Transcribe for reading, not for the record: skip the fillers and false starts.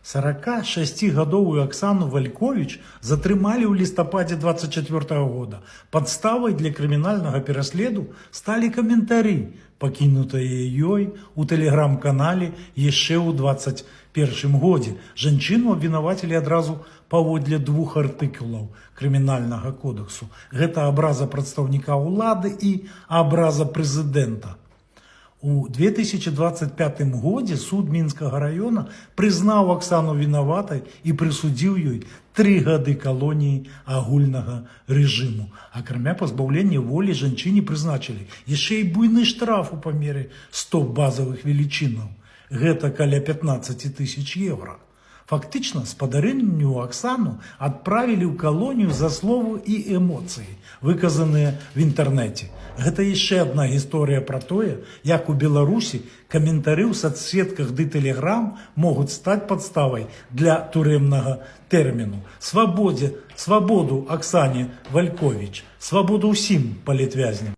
46-гадовую Оксану Валькович затрымалі ў лістападзе 24 года. Падставай для крымінальнага пераследу сталі каментары, пакінутыя ёй у тэлеграм-канале яшчэ ў 21 годзе. Жанчыну абвінавацілі адразу паводле 2 артыкулаў крымінальнага кодексу. Гэта абраза прадстаўніка ўлады і абраза прэзідэнта. У 2025 годзе суд Мінскага раёна прызнаў Оксану вінаватай і прысудзіў ёй 3 гады калоніі агульнага рэжыму. Акрамя пазбаўлення волі жанчыне прызначылі яшчэ і буйны штраф у памеры 100 базавых велічынаў. Гэта каля 15 000 евро. Фактычна, спадарынню Оксану адправілі ў калонію за словы і эмоцыі, выказаныя в інтэрнэце. Гэта яшчэ адна гісторыя пра тое, як у Беларусі каментары ў сацсетках ды тэлеграм могуць стаць падставай для турэмнага тэрміну. Свабоду Оксане Валькович, свабоду ўсім палітвязням.